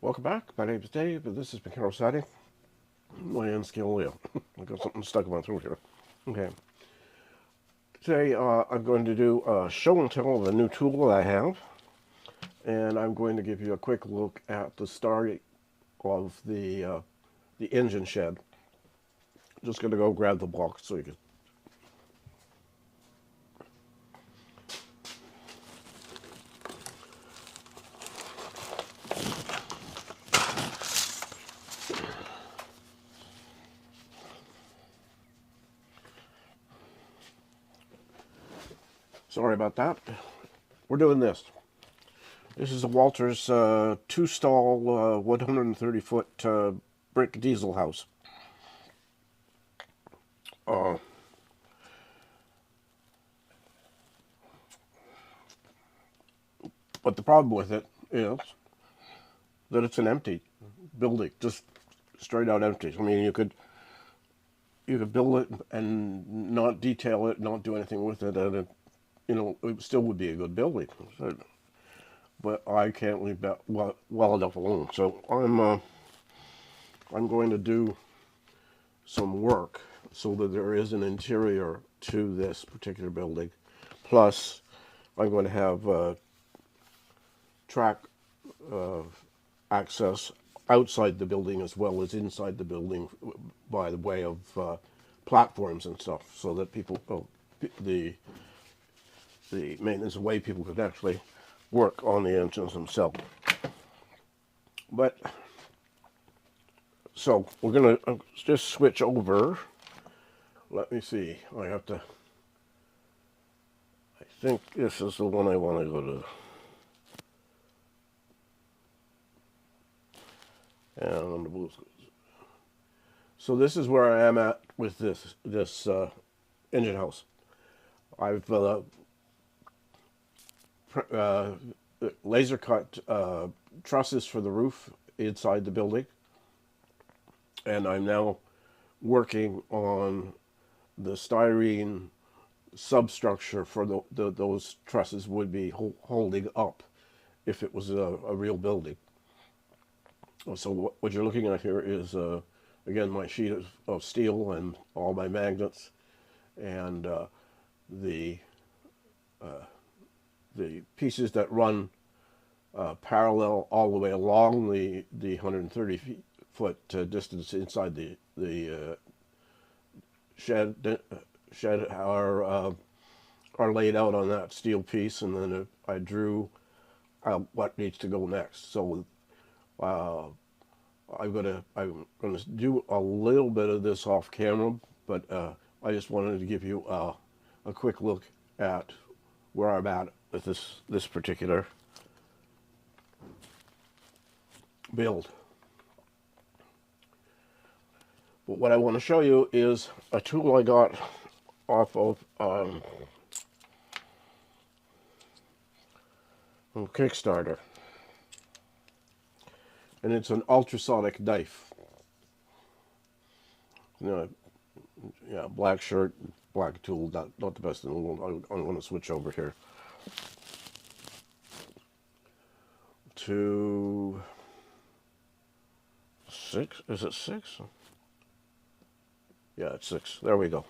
Welcome back. My name is Dave, and this is Pinnacle Siding. My N-scale wheel. I got something stuck in my throat here. Okay. Today I'm going to do a show and tell of a new tool that I have, and I'm going to give you a quick look at the start of the engine shed. Just going to go grab the block so you can. Sorry about that. We're doing this. This is a Walther's two-stall 130-foot brick diesel house. But the problem with it is that it's an empty building, just straight out empty. I mean, you could build it and not detail it, not do anything with it, and it, it still would be a good building. But I can't leave that well enough alone. So I'm going to do some work so that there is an interior to this particular building. Plus, I'm going to have track access outside the building as well as inside the building by the way of platforms and stuff, so that people, the maintenance way people could actually work on the engines themselves. But so we're gonna just switch over. Let me see. I think this is the one I want to go to. And so this is where I am at with this engine house. I've laser cut trusses for the roof inside the building, and I'm now working on the styrene substructure for those trusses would be holding up if it was a real building. So what you're looking at here is again my sheet of steel and all my magnets, and the pieces that run parallel all the way along the 130-foot distance inside the shed are laid out on that steel piece, and then I drew what needs to go next. So I'm gonna do a little bit of this off camera, but I just wanted to give you a quick look at where I'm at with this particular build. But what I want to show you is a tool I got off of Kickstarter. And it's an ultrasonic knife. Yeah, black shirt, black tool, not the best in the world. I'm going to switch over here to 6. Is it 6? Yeah, it's 6. There we go.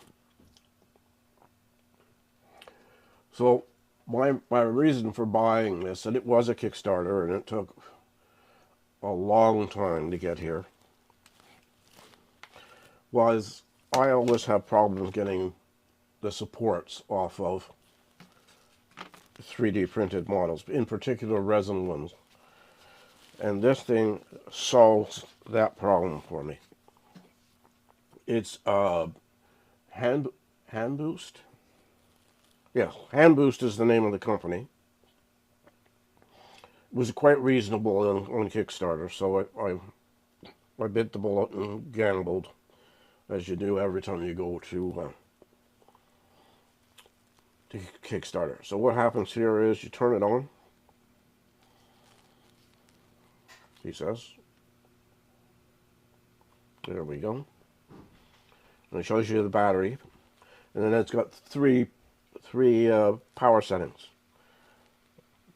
So my reason for buying this, and it was a Kickstarter, and it took a long time to get here, was I always have problems getting the supports off of 3D printed models, in particular resin ones. And this thing solves that problem for me. It's Hanboost. Yeah, Hanboost is the name of the company. It was quite reasonable on Kickstarter, so I bit the bullet and gambled, as you do every time you go to Kickstarter. So what happens here is you turn it on, he says. There we go. And it shows you the battery, and then it's got three power settings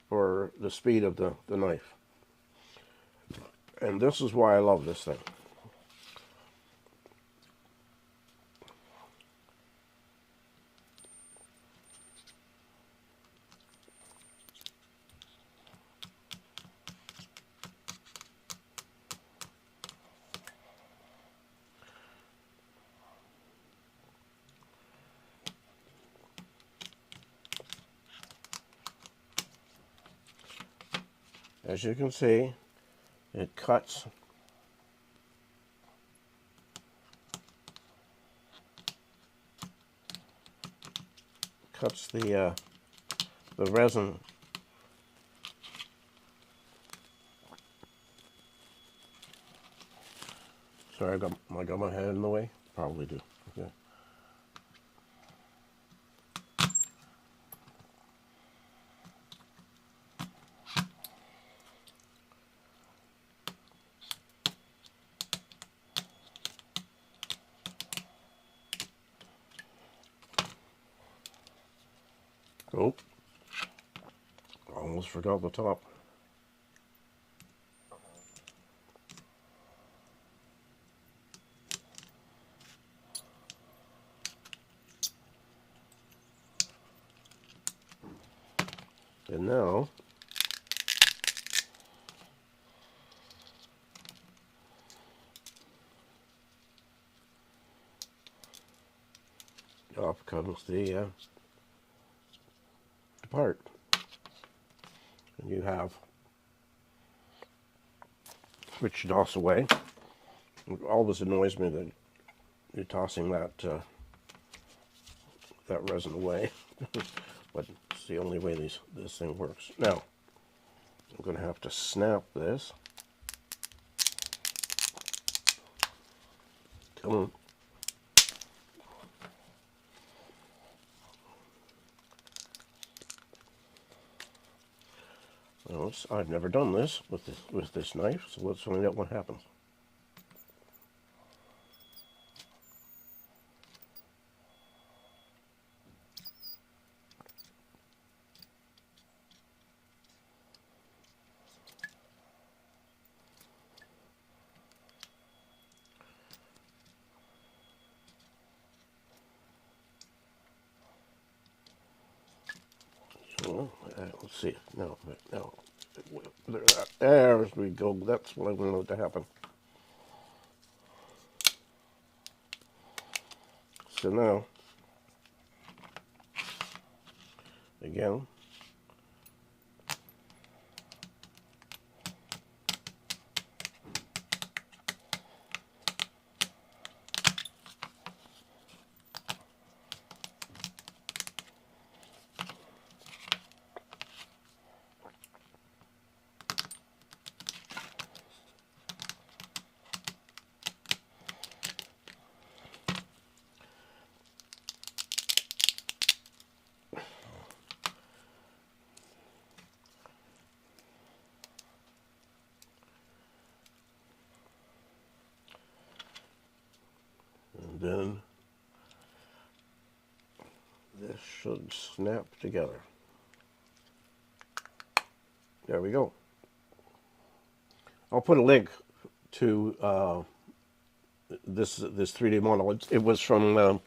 for the speed of the knife. And this is why I love this thing. As you can see, it cuts the resin. Sorry, I got my head in the way. Probably do. Okay. Oh, almost forgot the top. And now, off comes the part. And you have, which you toss away. It always annoys me that you're tossing that resin away. But it's the only way this thing works. Now, I'm going to have to snap this. Come on. Well, I've never done this with this knife, so let's find out what happens. So, let's see. No. There we go. That's what I wanted to happen. So now, again, then this should snap together. There we go. I'll put a link to this 3D model. It was from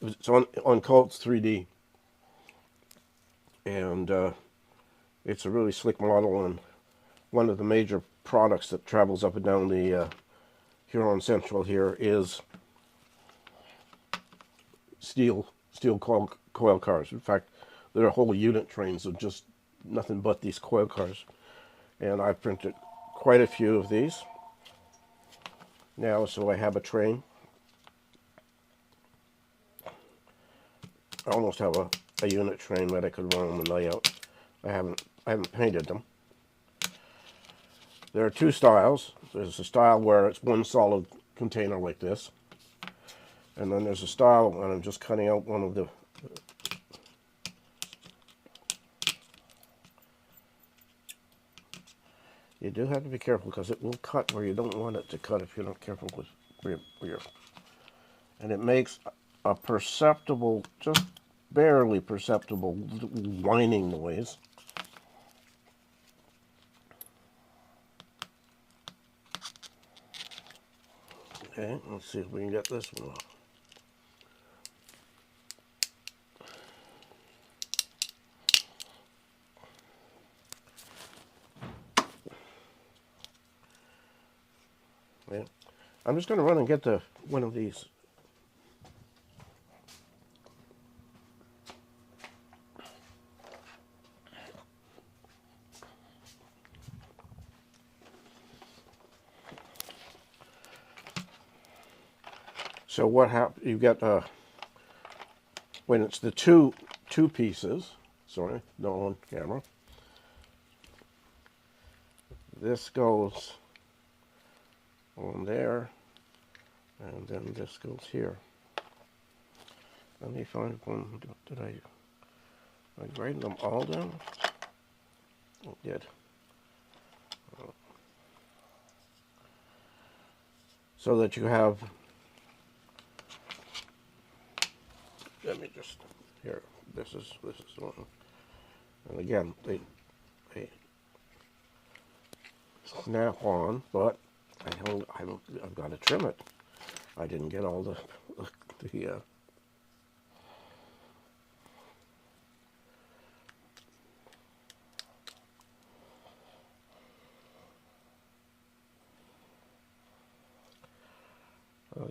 it's on Cults 3D, and it's a really slick model and one of the major products that travels up and down the Huron Central here is steel coil cars. In fact, there are whole unit trains of just nothing but these coil cars, and I've printed quite a few of these now, so I have a train. I almost have a unit train that I could run on the layout. I haven't painted them. There are two styles. There's a style where it's one solid container like this, and then there's a style, and I'm just cutting out one of the you do have to be careful because it will cut where you don't want it to cut if you're not careful with where you're, and it makes a perceptible, just barely perceptible whining noise. Okay, let's see if we can get this one off. Yeah. I'm just going to run and get one of these. So what happens? You get when it's the two pieces. Sorry, not on camera. This goes on there, and then this goes here. Let me find one. Did I write them all down? I did. So that you have. Let me just here. This is one. And again, they snap on, but I've got to trim it. I didn't get all the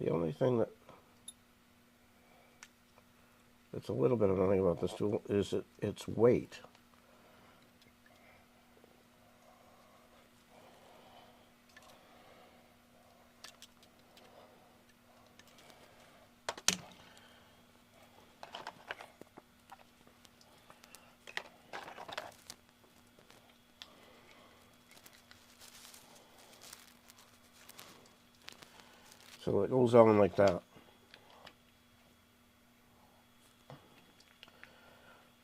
the only thing that's a little bit annoying about this tool is its weight. So it goes on like that.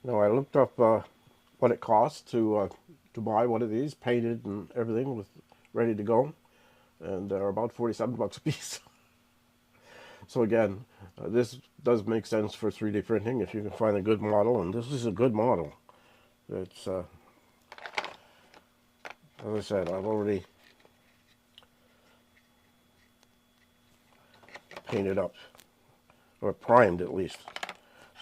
Now I looked up what it costs to buy one of these, painted and everything, ready to go, and they're about 47 bucks a piece. So again, this does make sense for 3D printing if you can find a good model, and this is a good model. It's as I said, I've already painted up, or primed at least.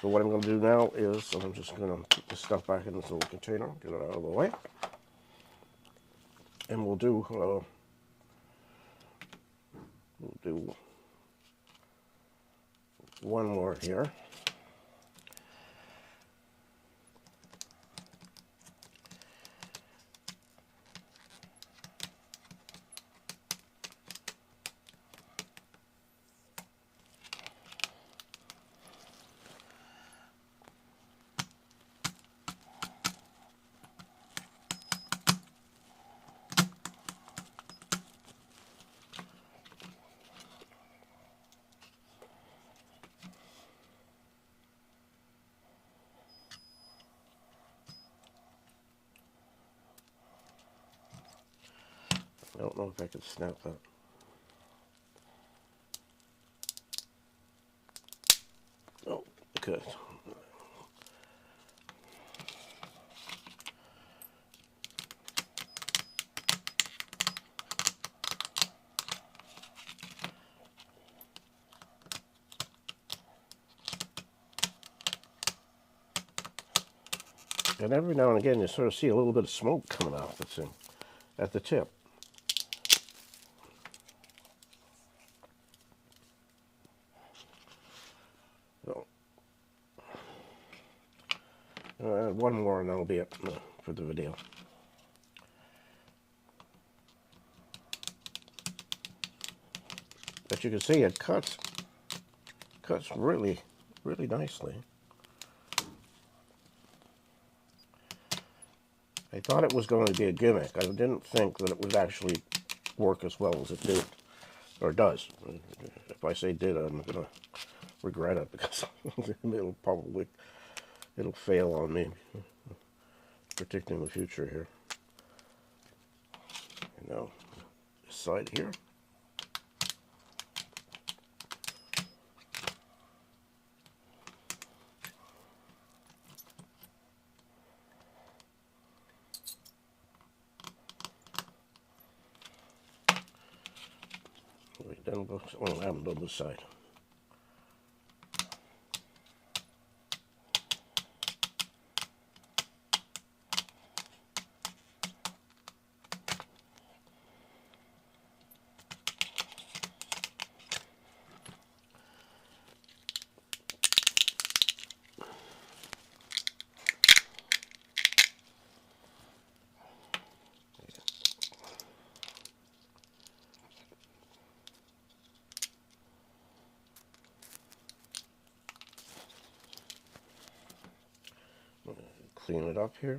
So what I'm going to do now is I'm just going to put this stuff back in this little container, get it out of the way, and we'll do one more here. I don't know if I can snap that. Oh, good. And every now and again you sort of see a little bit of smoke coming off the thing at the tip. So, one more and that'll be it for the video. But you can see it cuts really, really nicely. I thought it was going to be a gimmick. I didn't think that it would actually work as well as it did, or does. If I say did, I'm going to regret it because it'll fail on me, particularly in the future here. Now, this side here. then we'll, well, I haven't done this side. Clean it up here.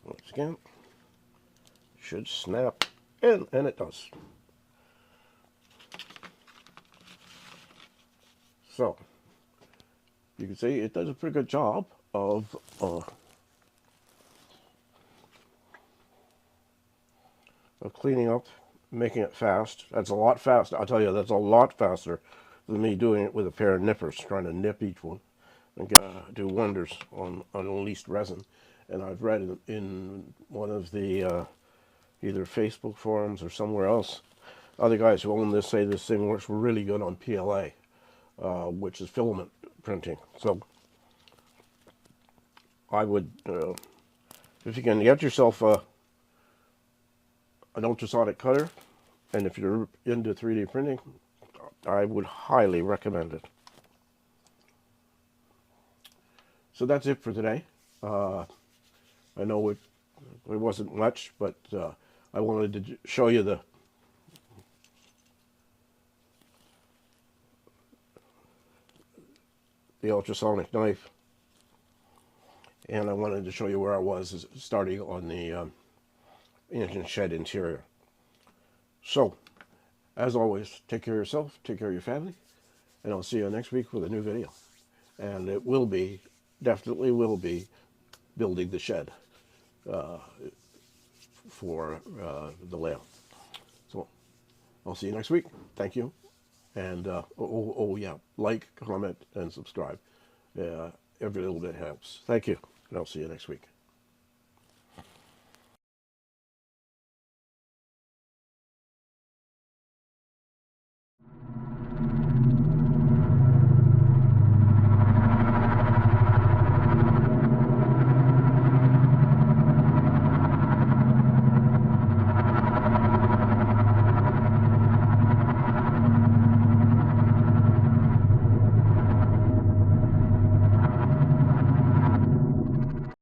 Once again, should snap in, and it does. So, you can see it does a pretty good job of cleaning up, making it fast. That's a lot faster. I'll tell you, that's a lot faster than me doing it with a pair of nippers, trying to nip each one, and do wonders on least resin. And I've read in one of the either Facebook forums or somewhere else, other guys who own this say this thing works really good on PLA, which is filament printing. So I would, if you can get yourself an ultrasonic cutter, and if you're into 3D printing, I would highly recommend it. So that's it for today. I know it wasn't much, but I wanted to show you the ultrasonic knife, and I wanted to show you where I was starting on the engine shed interior. So, as always, take care of yourself, take care of your family, and I'll see you next week with a new video. And it will be, definitely will be, building the shed for the layout. So, I'll see you next week. Thank you. And, oh yeah, like, comment, and subscribe. Every little bit helps. Thank you, and I'll see you next week.